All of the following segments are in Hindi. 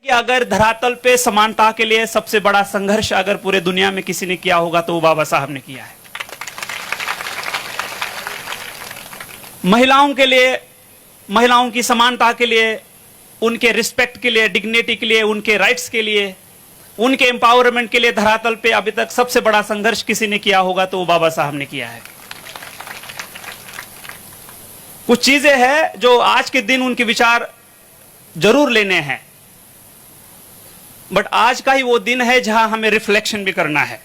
कि अगर धरातल पे समानता के लिए सबसे बड़ा संघर्ष अगर पूरे दुनिया में किसी ने किया होगा तो वो बाबा साहब ने किया है। महिलाओं के लिए, महिलाओं की समानता के लिए, उनके रिस्पेक्ट के लिए, डिग्निटी के लिए, उनके राइट्स के लिए, उनके एम्पावरमेंट के लिए धरातल पे अभी तक सबसे बड़ा संघर्ष किसी ने किया होगा तो वो बाबा साहब ने किया है। कुछ चीजें हैं जो आज के दिन उनके विचार जरूर लेने हैं, बट आज का ही वो दिन है जहां हमें रिफ्लेक्शन भी करना है।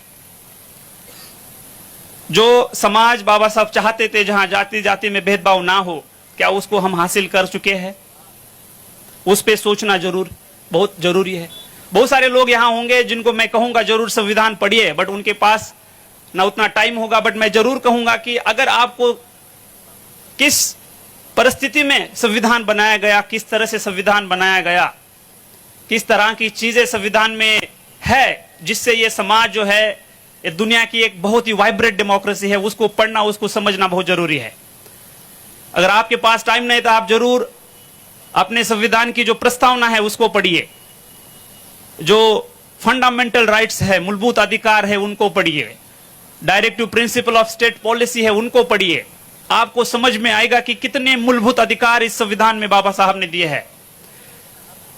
जो समाज बाबा साहब चाहते थे, जहां जाति जाति में भेदभाव ना हो, क्या उसको हम हासिल कर चुके हैं? उस पे सोचना जरूर बहुत जरूरी है। बहुत सारे लोग यहां होंगे जिनको मैं कहूंगा जरूर संविधान पढ़िए, बट उनके पास ना उतना टाइम होगा। बट मैं जरूर कहूंगा कि अगर आपको किस परिस्थिति में संविधान बनाया गया, किस तरह से संविधान बनाया गया, किस तरह की चीजें संविधान में है जिससे ये समाज जो है, ये दुनिया की एक बहुत ही वाइब्रेंट डेमोक्रेसी है, उसको पढ़ना, उसको समझना बहुत जरूरी है। अगर आपके पास टाइम नहीं तो आप जरूर अपने संविधान की जो प्रस्तावना है उसको पढ़िए, जो फंडामेंटल राइट्स है, मूलभूत अधिकार है, उनको पढ़िए, directive principle of state policy है, उनको पढ़िए। आपको समझ में आएगा कि कितने मूलभूत अधिकार इस संविधान में बाबा साहब ने दिए हैं।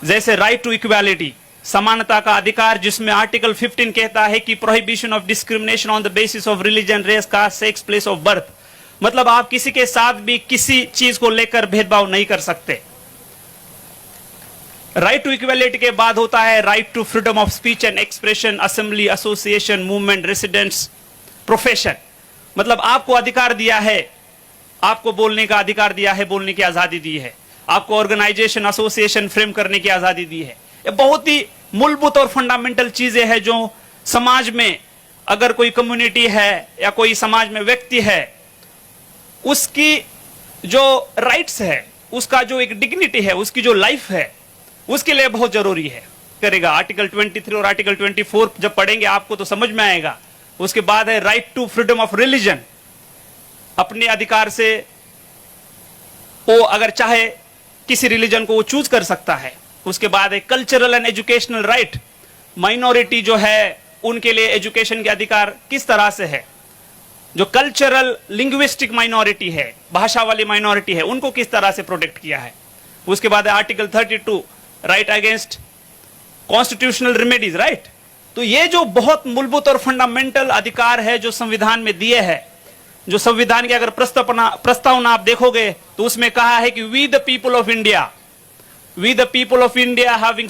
जैसे राइट टू इक्वालिटी, समानता का अधिकार, जिसमें आर्टिकल 15 कहता है कि prohibition of discrimination on the basis of religion, race, caste, sex, place of birth. मतलब आप किसी के साथ भी किसी चीज को लेकर भेदभाव नहीं कर सकते। राइट टू इक्वालिटी के बाद होता है right to freedom of speech and expression, assembly, association, movement, residence, profession. मतलब आपको अधिकार दिया है, आपको बोलने का अधिकार दिया है, बोलने की आजादी दी है, आपको ऑर्गेनाइजेशन, एसोसिएशन फ्रेम करने की आजादी दी है। ये बहुत ही मूलभूत और फंडामेंटल चीजें हैं जो समाज में अगर कोई कम्युनिटी है या कोई समाज में व्यक्ति है, उसकी जो राइट्स है, उसका जो एक डिग्निटी है, उसकी जो लाइफ है, उसके लिए बहुत जरूरी है करेगा। आर्टिकल 23 और आर्टिकल 24 जब पढ़ेंगे आपको तो समझ में आएगा। उसके बाद है right to freedom of religion, अपने अधिकार से वो अगर चाहे किसी रिलीजन को वो चूज कर सकता है। उसके बाद है cultural and educational right, minority जो है उनके लिए एजुकेशन के अधिकार किस तरह से है, जो कल्चरल लिंग्विस्टिक माइनॉरिटी है, भाषा वाली माइनॉरिटी है, उनको किस तरह से प्रोटेक्ट किया है। उसके बाद है article 32, right against constitutional remedies, right. तो ये जो बहुत मूलभूत और फंडामेंटल अधिकार है जो संविधान में दिए हैं, जो संविधान की अगर प्रस्तावना आप देखोगे तो उसमें कहा है कि we the people of India having